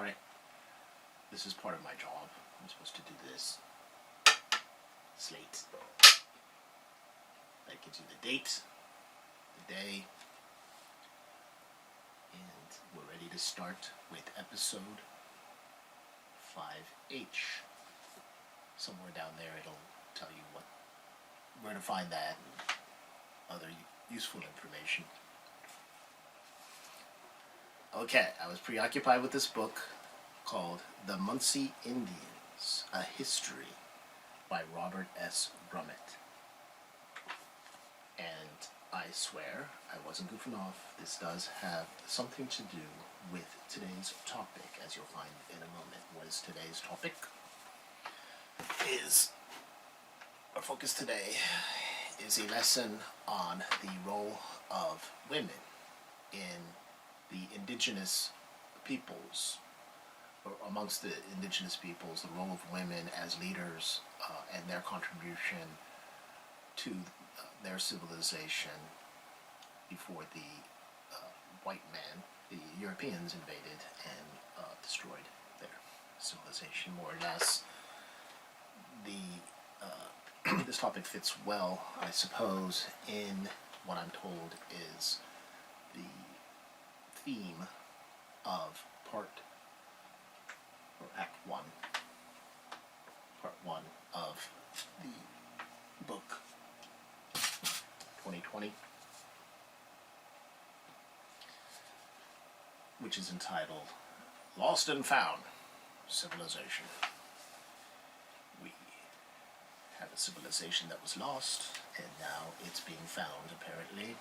Sorry. This is part of my job. I'm supposed to do this. Slate. That gives you the date, the day, and we're ready to start with episode 5H. Somewhere down there it'll tell you where to find that and other useful information. Okay, I was preoccupied with this book called The Munsee Indians, A History by Robert S. Brummett. And I swear, I wasn't goofing off, this does have something to do with today's topic, as you'll find in a moment. What is today's topic? Our focus today is a lesson on the role of women in the indigenous peoples, or amongst the indigenous peoples, the role of women as leaders and their contribution to their civilization before the white man, the Europeans, invaded and destroyed their civilization, more or less. This topic fits well, I suppose, in what I'm told is the theme of Act 1, Part 1 of the book 2020, which is entitled Lost and Found Civilization. We have a civilization that was lost, and now it's being found, apparently.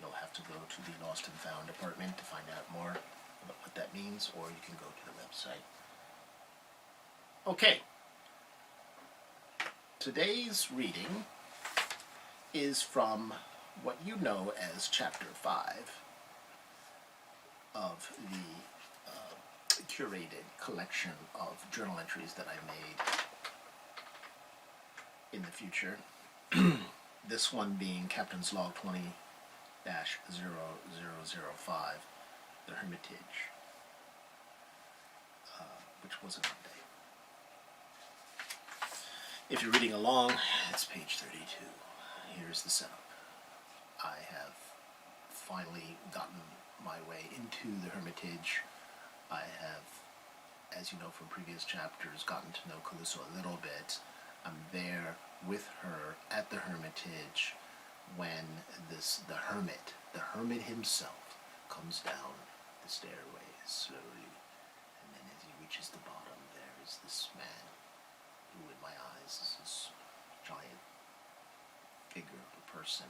You'll have to go to the Lost and Found department to find out more about what that means, or you can go to the website. Okay. Today's reading is from what you know as Chapter 5 of the curated collection of journal entries that I made in the future. This one being Captain's Log 20-0005, The Hermitage, which was an update. If you're reading along, it's page 32. Here's the setup. I have finally gotten my way into the Hermitage. I have, as you know from previous chapters, gotten to know Calusa a little bit. I'm there with her at the Hermitage when the hermit himself, comes down the stairways slowly, and then as he reaches the bottom, there is this man who, in my eyes, is this giant figure of a person,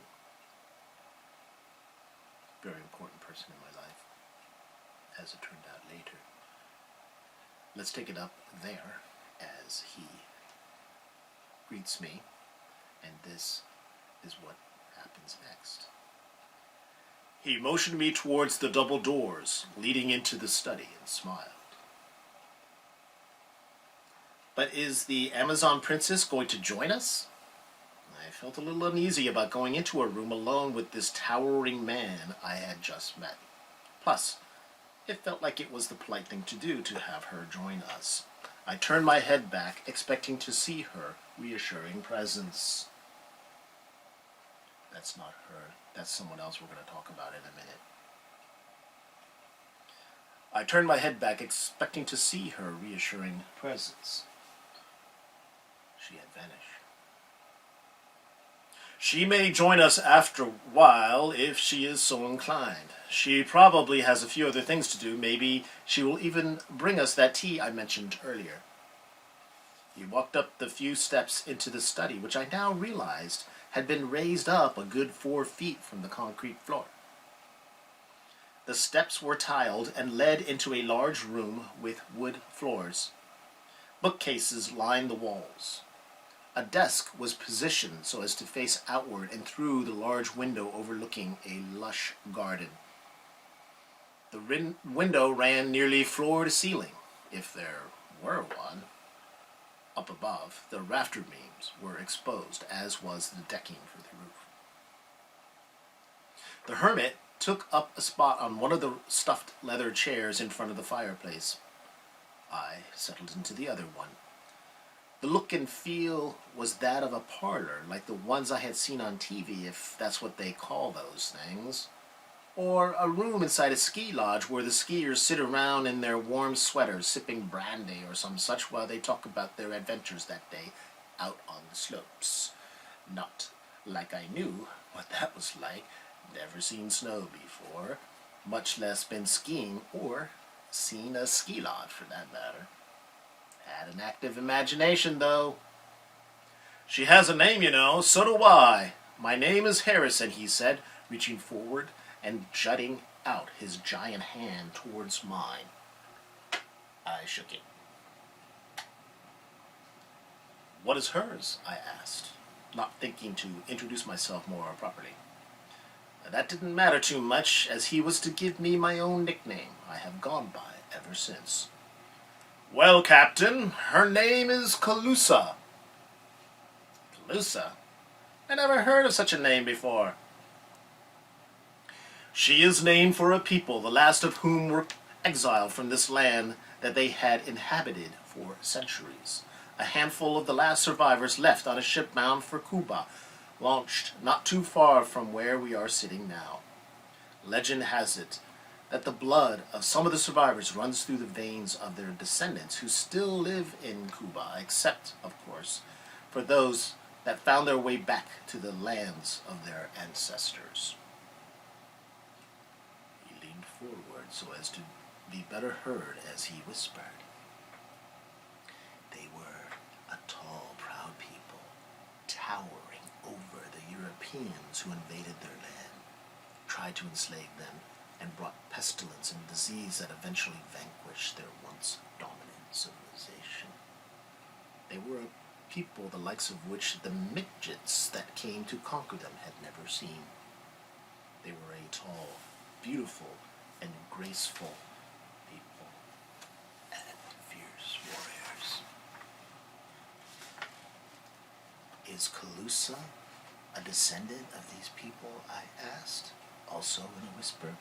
very important person in my life, as it turned out later. Let's take it up there as he greets me, and this is what happens next. He motioned me towards the double doors leading into the study and smiled. But is the Amazon princess going to join us? I felt a little uneasy about going into a room alone with this towering man I had just met. Plus, it felt like it was the polite thing to do to have her join us. I turned my head back, expecting to see her reassuring presence. That's not her. That's someone else we're going to talk about in a minute. I turned my head back, expecting to see her reassuring presence. She had vanished. She may join us after a while if she is so inclined. She probably has a few other things to do. Maybe she will even bring us that tea I mentioned earlier. He walked up the few steps into the study, which I now realized had been raised up a good 4 feet from the concrete floor. The steps were tiled and led into a large room with wood floors. Bookcases lined the walls. A desk was positioned so as to face outward and through the large window overlooking a lush garden. The window ran nearly floor to ceiling, if there were one. Up above, the rafter beams were exposed, as was the decking for the roof. The hermit took up a spot on one of the stuffed leather chairs in front of the fireplace. I settled into the other one. The look and feel was that of a parlor, like the ones I had seen on TV, if that's what they call those things. Or a room inside a ski lodge where the skiers sit around in their warm sweaters sipping brandy or some such while they talk about their adventures that day out on the slopes. Not like I knew what that was like. Never seen snow before, much less been skiing or seen a ski lodge for that matter. Had an active imagination, though. She has a name, you know, so do I. My name is Harrison, he said, reaching forward and jutting out his giant hand towards mine. I shook it. What is hers? I asked, not thinking to introduce myself more properly. That didn't matter too much, as he was to give me my own nickname I have gone by ever since. Well, Captain, her name is Calusa. Calusa? I never heard of such a name before. She is named for a people, the last of whom were exiled from this land that they had inhabited for centuries. A handful of the last survivors left on a ship bound for Cuba, launched not too far from where we are sitting now. Legend has it that the blood of some of the survivors runs through the veins of their descendants who still live in Cuba, except, of course, for those that found their way back to the lands of their ancestors. He leaned forward so as to be better heard as he whispered. They were a tall, proud people, towering over the Europeans who invaded their land, tried to enslave them, and brought pestilence and disease that eventually vanquished their once dominant civilization. They were a people the likes of which the midgets that came to conquer them had never seen. They were a tall, beautiful, and graceful people, and fierce warriors. Is Calusa a descendant of these people? I asked, also in a whisper.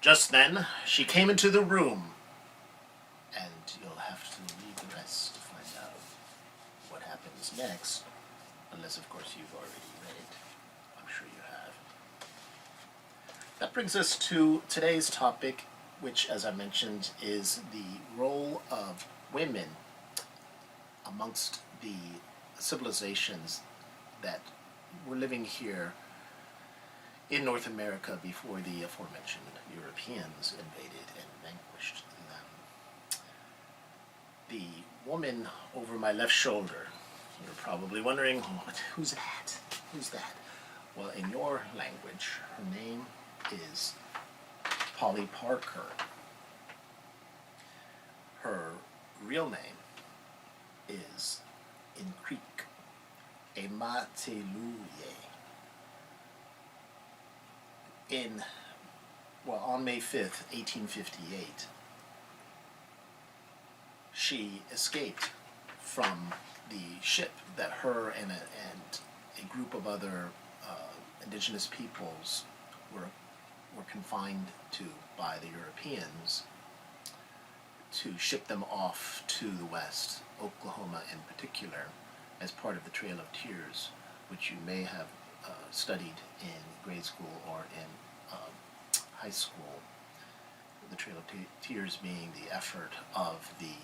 Just then, she came into the room, and you'll have to read the rest to find out what happens next, unless, of course, you've already read it. I'm sure you have. That brings us to today's topic, which, as I mentioned, is the role of women amongst the civilizations that were living here in North America before the aforementioned Europeans invaded and vanquished them. The woman over my left shoulder, you're probably wondering, who's that? Who's that? Well, in your language, her name is Polly Parker. Her real name is, in Creek, Emateluye. On May 5th, 1858, she escaped from the ship that her and a group of other indigenous peoples were confined to by the Europeans to ship them off to the west, Oklahoma in particular, as part of the Trail of Tears, which you may have studied in grade school or in high school. The Trail of Tears being the effort of the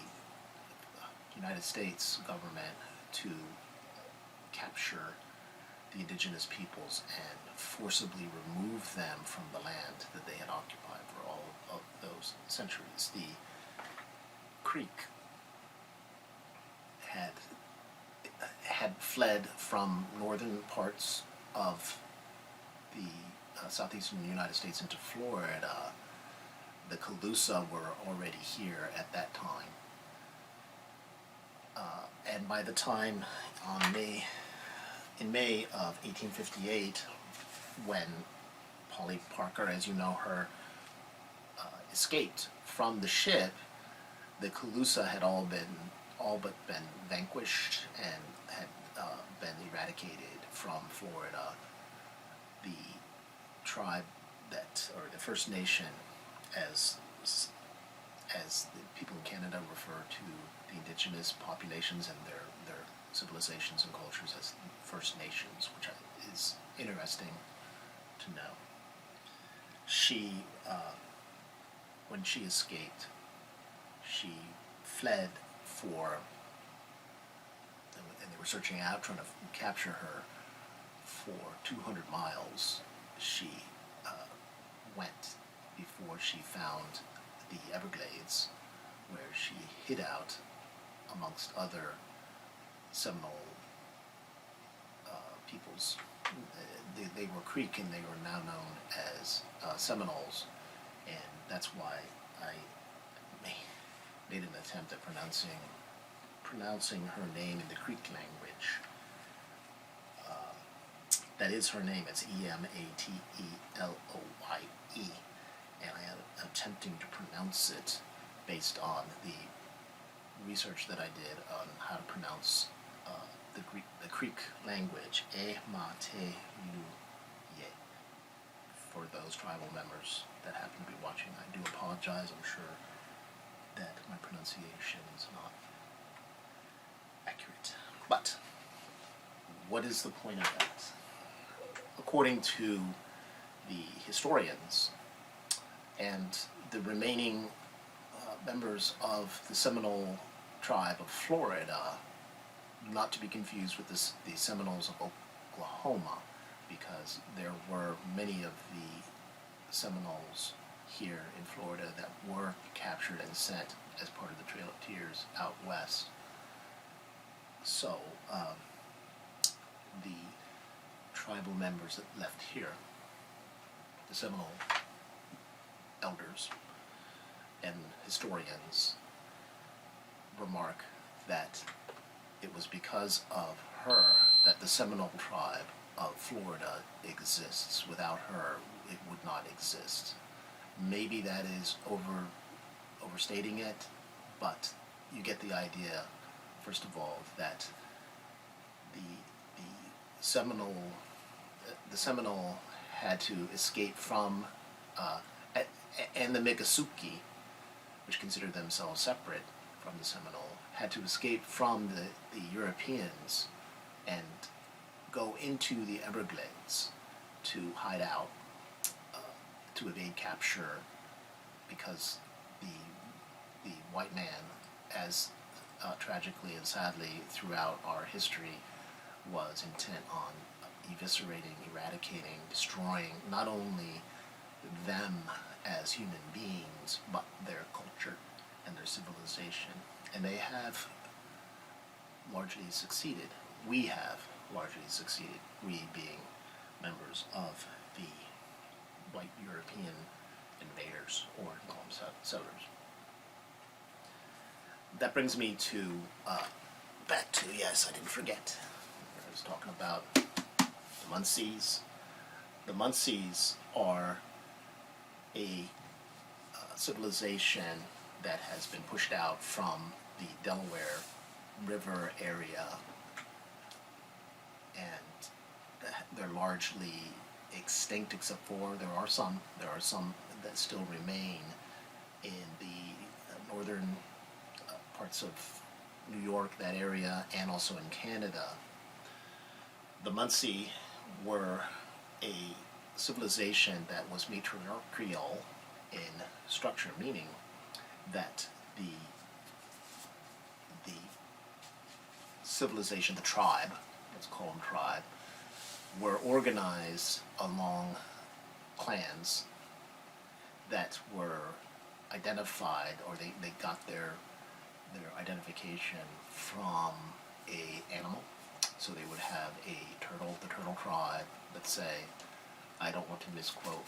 United States government to capture the indigenous peoples and forcibly remove them from the land that they had occupied for all of those centuries. The Creek had fled from northern parts of the southeastern United States into Florida. The Calusa were already here at that time. And by the time in May of 1858, when Polly Parker, as you know her, escaped from the ship, the Calusa had all but been vanquished and had been eradicated from Florida. The tribe or the First Nation, as as the people in Canada refer to the indigenous populations and their civilizations and cultures as First Nations, which is interesting to know. She, when she escaped, she fled for, and they were searching out, trying to capture her for 200 miles. She went before she found the Everglades, where she hid out amongst other Seminole peoples. They were Creek, and they were now known as Seminoles, and that's why I made an attempt at pronouncing her name in the Creek language. That is her name. It's Emateleoye, and I am attempting to pronounce it based on the research that I did on how to pronounce the Creek language, Emateleoye, for those tribal members that happen to be watching. I do apologize. I'm sure that my pronunciation is not accurate. But what is the point of that? According to the historians and the remaining members of the Seminole tribe of Florida, not to be confused with the Seminoles of Oklahoma, because there were many of the Seminoles here in Florida that were captured and sent as part of the Trail of Tears out west. So the tribal members that left here, the Seminole elders and historians, remark that it was because of her that the Seminole tribe of Florida exists. Without her, it would not exist. Maybe that is overstating it, but you get the idea, first of all, that the Seminole had to escape from, and the Miccosukee, which considered themselves separate from the Seminole, had to escape from the Europeans and go into the Everglades to hide out, to evade capture, because the white man, as tragically and sadly throughout our history, was intent on eviscerating, eradicating, destroying not only them as human beings, but their culture and their civilization. And they have largely succeeded. We have largely succeeded, we being members of the white European invaders, or call them settlers. That brings me to, back to, yes, I didn't forget. I was talking about the Munsees. The Munsees are a civilization that has been pushed out from the Delaware River area, and they're largely extinct, except for there are some that still remain in the northern parts of New York, that area, and also in Canada. The Munsee were a civilization that was matriarchal in structure, meaning that the civilization, the tribe, let's call them tribe, were organized along clans that were identified, or they got their identification from a animal. So they would have a turtle, the turtle tribe, let's say. I don't want to misquote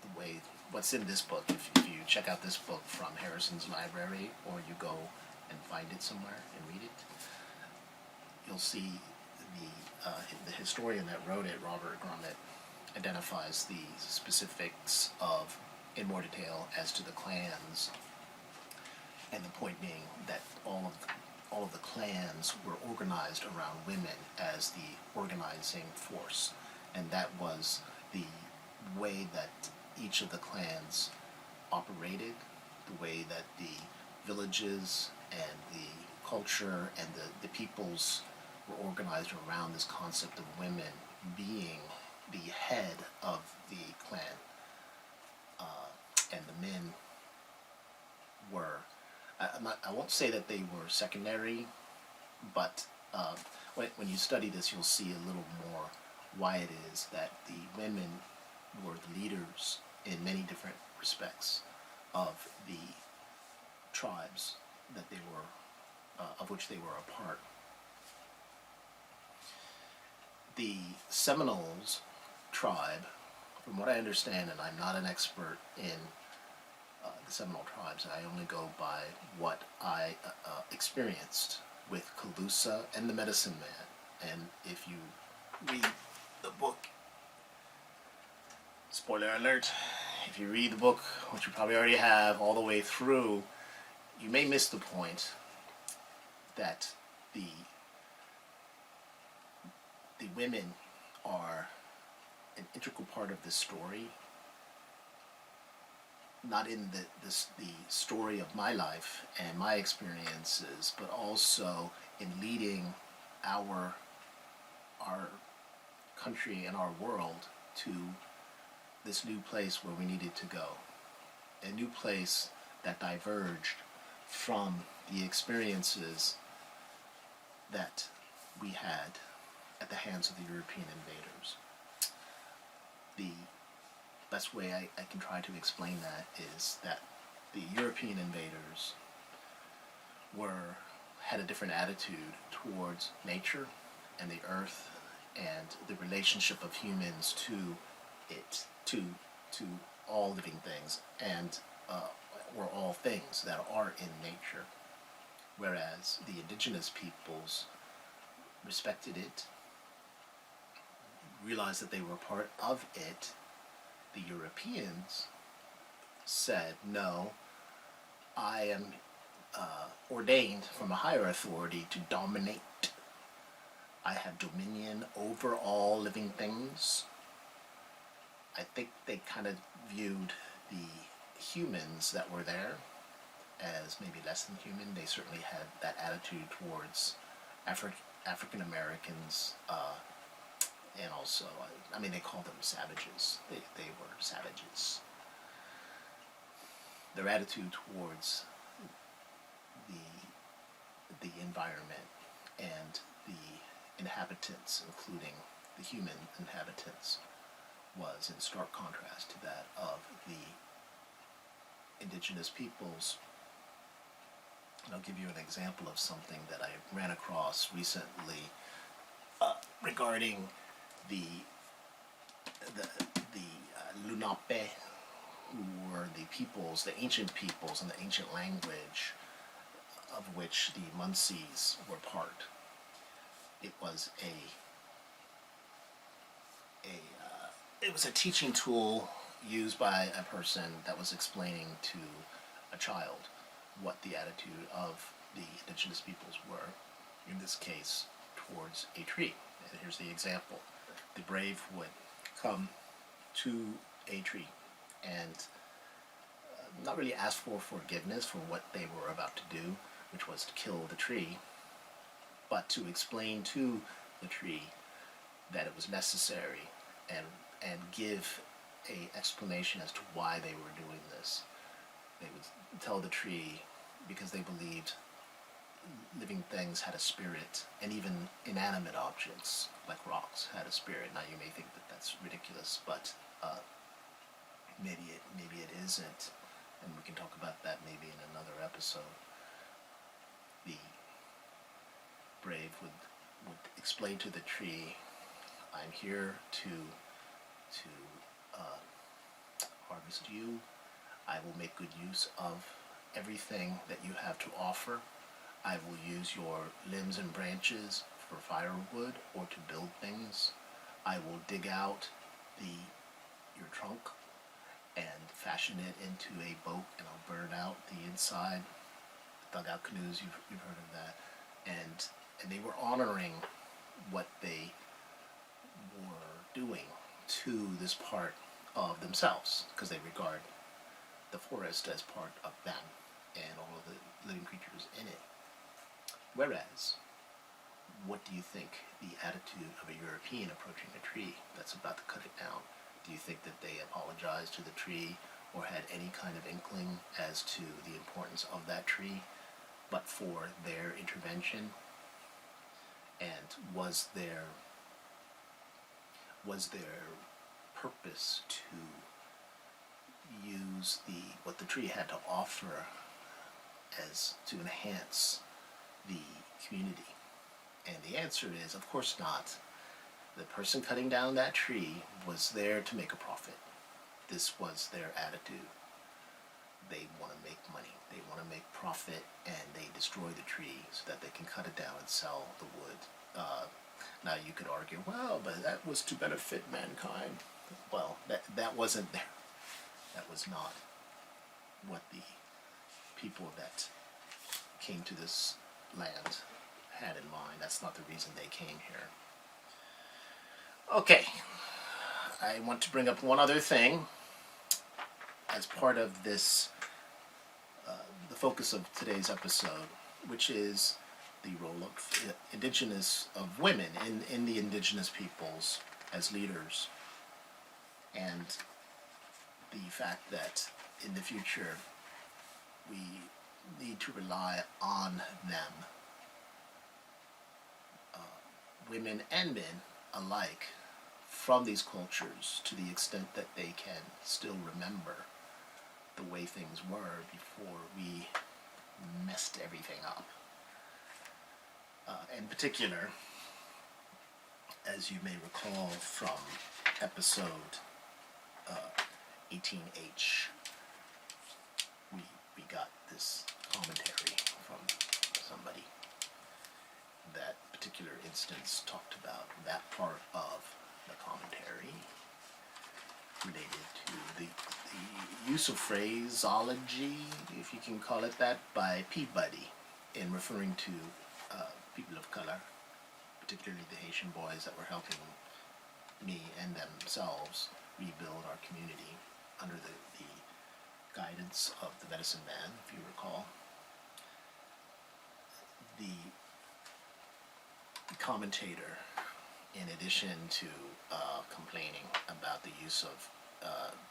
the way what's in this book. If you check out this book from Harrison's library, or you go and find it somewhere and read it, you'll see the historian that wrote it, Robert Grummet, identifies the specifics of in more detail as to the clans, and the point being that all of the clans were organized around women as the organizing force, and that was the way that each of the clans operated, the way that the villages and the culture and the peoples were organized around this concept of women being the head of the clan, and the men were, I won't say that they were secondary, but when you study this, you'll see a little more why it is that the women were the leaders in many different respects of the tribes that they were, of which they were a part. The Seminoles tribe, from what I understand, and I'm not an expert in the Seminole tribes, I only go by what I experienced with Calusa and the Medicine Man. And if you read the book, spoiler alert, if you read the book, which you probably already have, all the way through, you may miss the point that the women are an integral part of this story, not in the story of my life and my experiences, but also in leading our country and our world to this new place where we needed to go. A new place that diverged from the experiences that we had at the hands of the European invaders. The best way I can try to explain that is that the European invaders had a different attitude towards nature and the earth and the relationship of humans to it, to all living things, and or all things that are in nature, whereas the indigenous peoples respected it, realized that they were part of it. The Europeans said, no, I am ordained from a higher authority to dominate. I have dominion over all living things. I think they kind of viewed the humans that were there as maybe less than human. They certainly had that attitude towards African Americans, and also, I mean, they called them savages. They were savages. Their attitude towards the environment and the inhabitants, including the human inhabitants, was in stark contrast to that of the indigenous peoples. And I'll give you an example of something that I ran across recently regarding the Lenape, who were the peoples, the ancient peoples, and the ancient language of which the Munsees were part. It was a teaching tool used by a person that was explaining to a child what the attitude of the indigenous peoples were, in this case, towards a tree. And here's the example. The brave would come to a tree and not really ask for forgiveness for what they were about to do, which was to kill the tree, but to explain to the tree that it was necessary and give a explanation as to why they were doing this. They would tell the tree because they believed living things had a spirit, and even inanimate objects like rocks had a spirit. Now you may think that that's ridiculous, but maybe it isn't, and we can talk about that maybe in another episode. The brave would explain to the tree, I'm here to harvest you. I will make good use of everything that you have to offer. I will use your limbs and branches for firewood or to build things. I will dig out your trunk and fashion it into a boat, and I'll burn out the inside. Dugout canoes, you've heard of that. And they were honoring what they were doing to this part of themselves, because they regard the forest as part of them and all of the living creatures in it. Whereas, what do you think the attitude of a European approaching a tree that's about to cut it down? Do you think that they apologized to the tree or had any kind of inkling as to the importance of that tree, but for their intervention? And was their purpose to use what the tree had to offer as to enhance the community? And the answer is, of course not. The person cutting down that tree was there to make a profit. This was their attitude. They want to make money. They want to make profit, and they destroy the tree so that they can cut it down and sell the wood. Now you could argue, well, but that was to benefit mankind. Well, that wasn't there. That was not what the people that came to this land had in mind. That's not the reason they came here. Okay, I want to bring up one other thing as part of this, the focus of today's episode, which is the role of women in the indigenous peoples as leaders, and the fact that in the future we need to rely on them, women and men alike, from these cultures, to the extent that they can still remember the way things were before we messed everything up. In particular, as you may recall from episode 18H, we got this commentary from somebody. That particular instance talked about that part of the commentary related to the use of phraseology, if you can call it that, by Peabody in referring to people of color, particularly the Haitian boys that were helping me and themselves rebuild our community under the guidance of the medicine man, if you recall. The commentator, in addition to complaining about the use of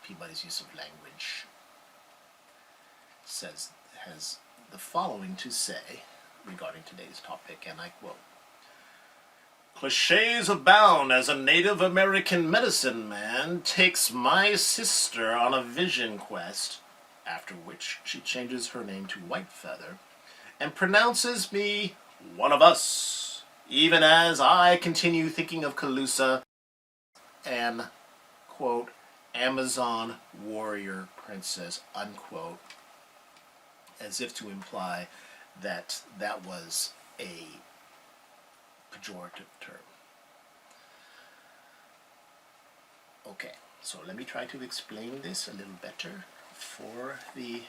Peabody's use of language, has the following to say regarding today's topic, and I quote: "Clichés abound as a Native American medicine man takes my sister on a vision quest, after which she changes her name to Whitefeather and pronounces me one of us, even as I continue thinking of Calusa, an, quote, Amazon warrior princess, unquote," as if to imply that that was a pejorative term. Okay, so let me try to explain this a little better for the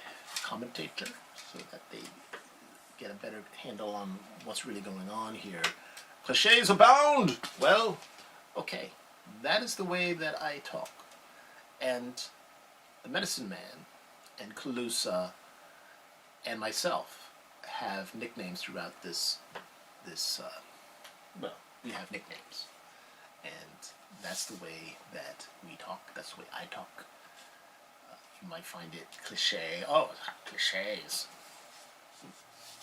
commentator so that they get a better handle on what's really going on here. Clichés abound! Well, okay, that is the way that I talk. And the medicine man and Calusa and myself have nicknames throughout this well, we have nicknames. And that's the way that we talk. That's the way I talk. You might find it cliche. Oh, cliches.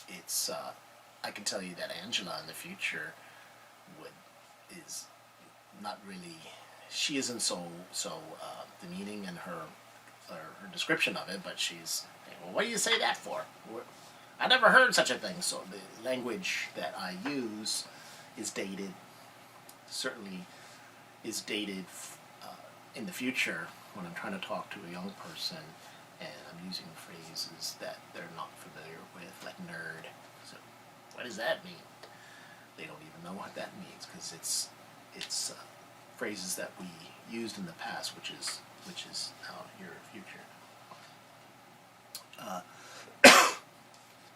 It's, I can tell you that Angela in the future is not really, she isn't so demeaning in her description of it, but she's, well, what do you say that for? I never heard such a thing. So the language that I use is dated, certainly is dated in the future when I'm trying to talk to a young person and I'm using phrases that they're not familiar with, like nerd. So what does that mean? They don't even know what that means, because it's phrases that we used in the past, which is now your future.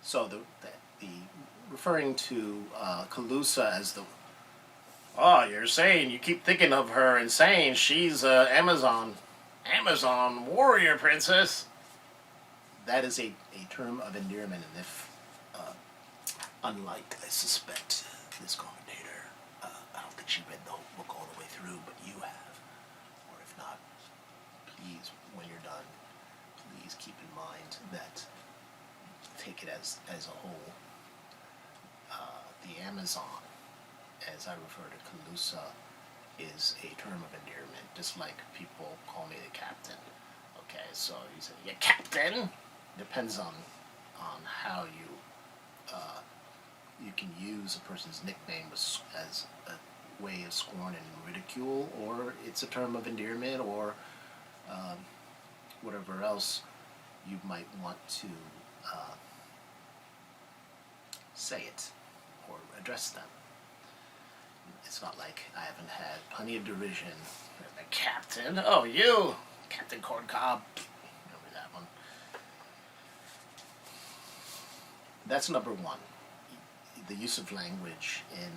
So the referring to Calusa as the, oh, you're saying, you keep thinking of her and saying she's Amazon Amazon warrior princess. That is a term of endearment, and if, unlike, I suspect, this commentator, I don't think she read the whole book all the way through, but you have. Or if not, please, when you're done, please keep in mind that, take it as a whole, the Amazon, as I refer to Calusa, is a term of endearment, just like people call me the captain. Okay, so you say, yeah, captain? Depends on how you can use a person's nickname as a way of scorn and ridicule, or it's a term of endearment, or whatever else you might want to say it or address them. It's not like I haven't had plenty of derision. The captain? Oh, you! Captain Corncob. Remember that one. That's number one. The use of language in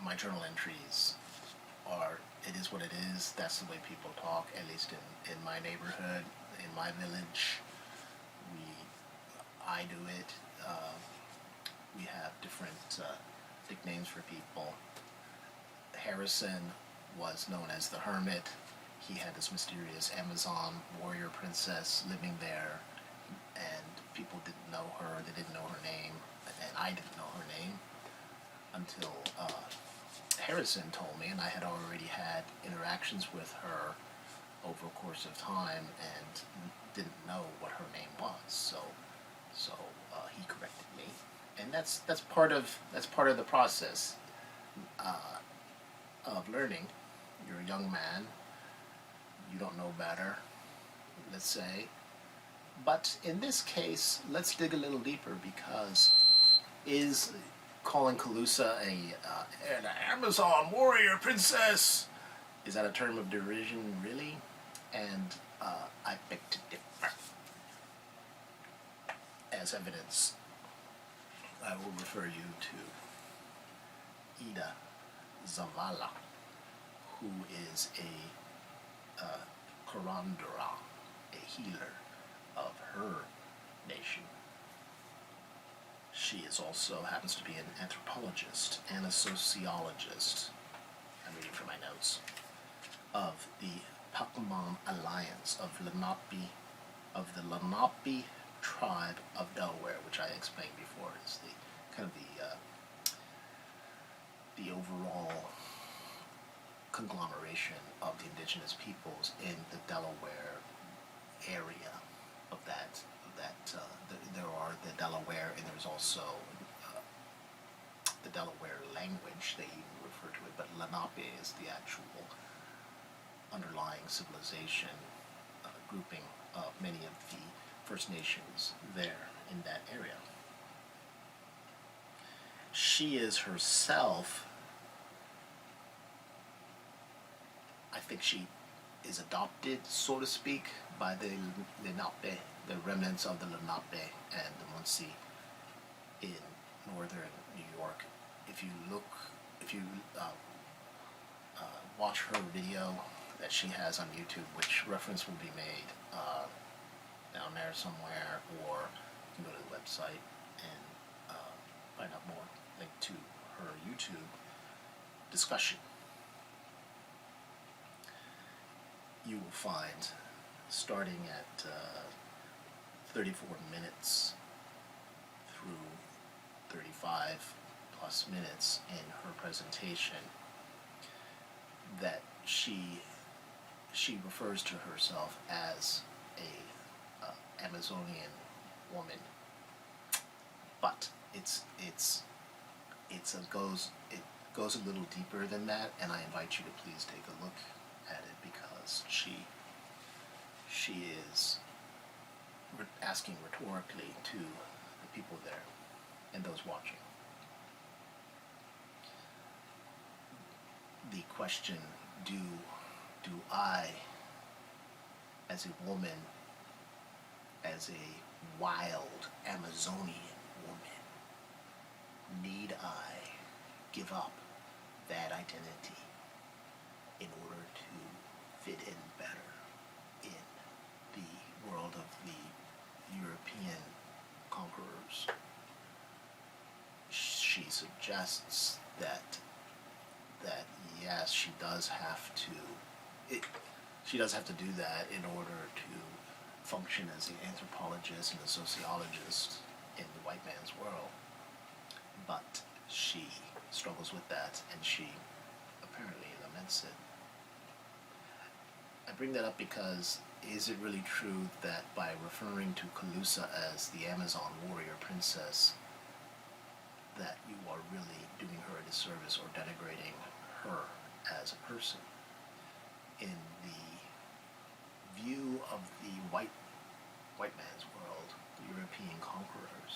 my journal entries it is what it is. That's the way people talk, at least in my neighborhood, in my village. I do it. We have different nicknames for people. Harrison was known as the Hermit. He had this mysterious Amazon warrior princess living there, and people didn't know her. They didn't know her name, and I didn't know her name until Harrison told me, and I had already had interactions with her over a course of time and didn't know what her name was. So he corrected me, and that's part of the process of learning. You're a young man. You don't know better, let's say. But in this case, let's dig a little deeper, because is calling Calusa an Amazon warrior princess, is that a term of derision, really? And I beg to differ. As evidence, I will refer you to Ida Zavala, who is a curandera, a healer of her nation. She is also happens to be an anthropologist and a sociologist. I'm reading from my notes. Of the Pacumam Alliance of the Lenape tribe of Delaware, which I explained before is the kind of the overall conglomeration of the indigenous peoples in the Delaware area of that. There are the Delaware, and there's also the Delaware language, they even refer to it, but Lenape is the actual underlying civilization grouping of many of the First Nations there in that area. She is herself, I think she is adopted, so to speak, by the Lenape, the remnants of the Lenape and the Munsee in northern New York. If you watch her video that she has on YouTube, which reference will be made down there somewhere, or you can go to the website and find out more, link to her YouTube discussion. You will find, starting at 34 minutes through 35 plus minutes in her presentation, that she refers to herself as a Amazonian woman, but it goes a little deeper than that, and I invite you to please take a look at it, because she is asking rhetorically to the people there and those watching the question, do I, as a woman, as a wild Amazonian woman, need I give up that identity in order to fit in better in the world of the European conquerors. She suggests that yes, she does have to do that in order to function as an anthropologist and a sociologist in the white man's world. But she struggles with that, and she apparently laments it. I bring that up because is it really true that by referring to Calusa as the Amazon warrior princess, that you are really doing her a disservice or denigrating her as a person? In the view of the white man's world, the European conquerors,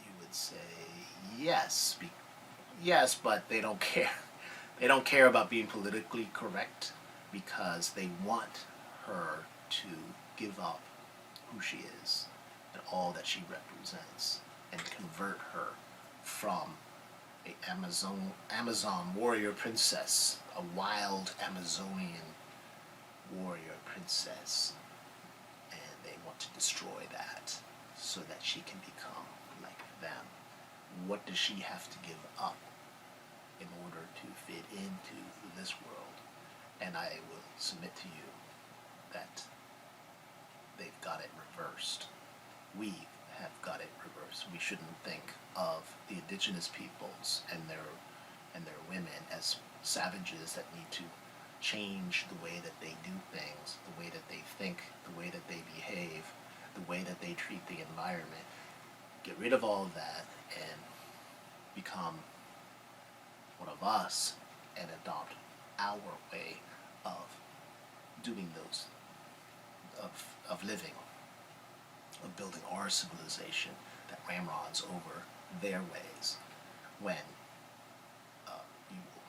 you would say yes, but they don't care. They don't care about being politically correct because they want her to give up who she is and all that she represents and convert her from a Amazon warrior princess, a wild Amazonian warrior princess, and they want to destroy that so that she can become like them. What does she have to give up in order to fit into this world? And I will submit to you that they've got it reversed. We have got it reversed. We shouldn't think of the indigenous peoples and their women as savages that need to change the way that they do things, the way that they think, the way that they behave, the way that they treat the environment. Get rid of all of that and become one of us and adopt our way of doing those, of living, of building our civilization that ramrods over their ways. When you will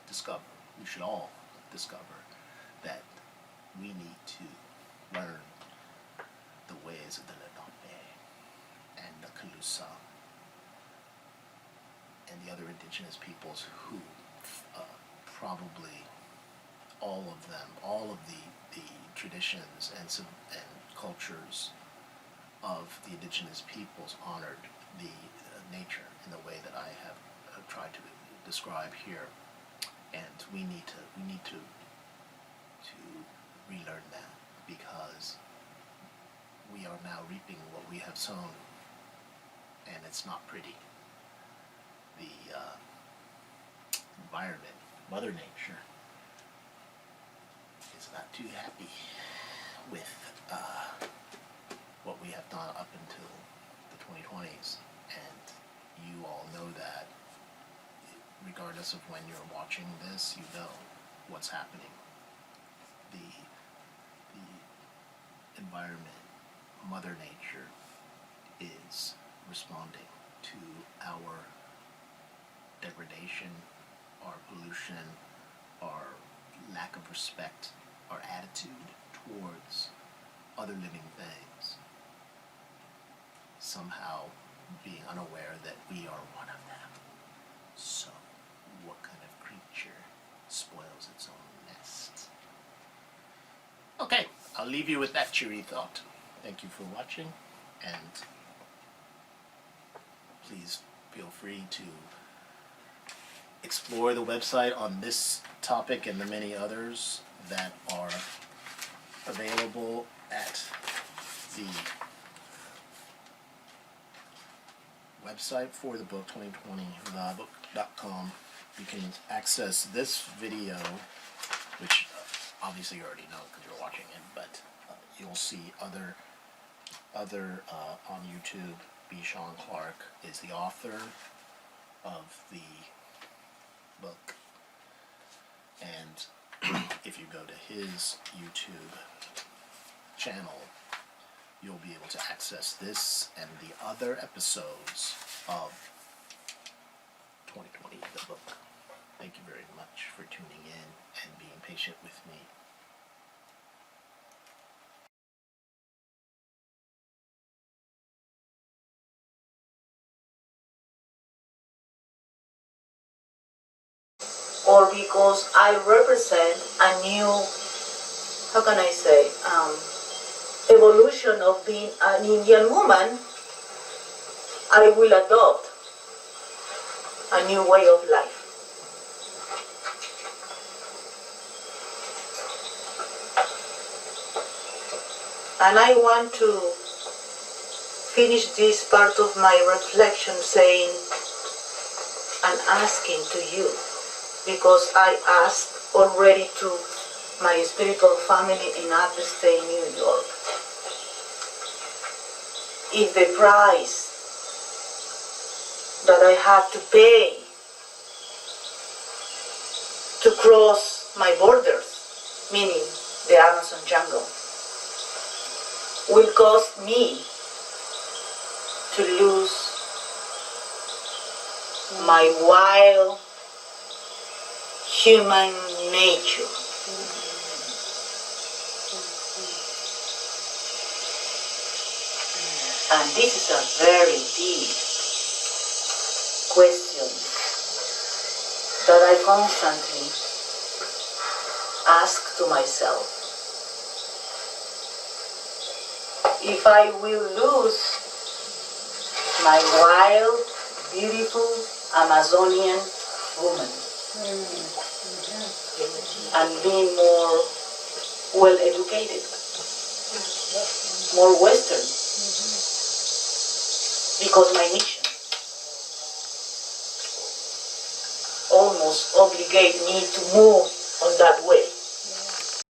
discover, we should all discover, that we need to learn the ways of the Lenape and the Calusa and the other indigenous peoples who probably all of the traditions and cultures of the indigenous peoples honored the nature in the way that I have tried to describe here, and we need to relearn that, because we are now reaping what we have sown, and it's not pretty. The environment, Mother Nature, is not too happy with what we have done up until the 2020s, and you all know that. Regardless of when you're watching this, you know what's happening. The environment, Mother Nature, is responding to our degradation, our pollution, our lack of respect, our attitude towards other living things, somehow being unaware that we are one of them. So, what kind of creature spoils its own nest? Okay, I'll leave you with that cheery thought. Thank you for watching, and please feel free to explore the website on this topic and the many others that are available at the website for the book, 2020thebook.com. You can access this video, which obviously you already know because you're watching it, but you'll see other on YouTube. SHAWN Clark is the author of the book, and if you go to his YouTube channel, you'll be able to access this and the other episodes of 2020 the book. Thank you very much for tuning in and being patient with me. or because I represent a new, how can I say, evolution of being an Indian woman, I will adopt a new way of life. And I want to finish this part of my reflection saying and asking to you, because I asked already to my spiritual family in upstate New York, if the price that I have to pay to cross my borders, meaning the Amazon jungle, will cost me to lose my wild human nature. And this is a very deep question that I constantly ask to myself. If I will lose my wild, beautiful Amazonian woman and being more well educated, more Western, because my mission almost obligate me to move on that way.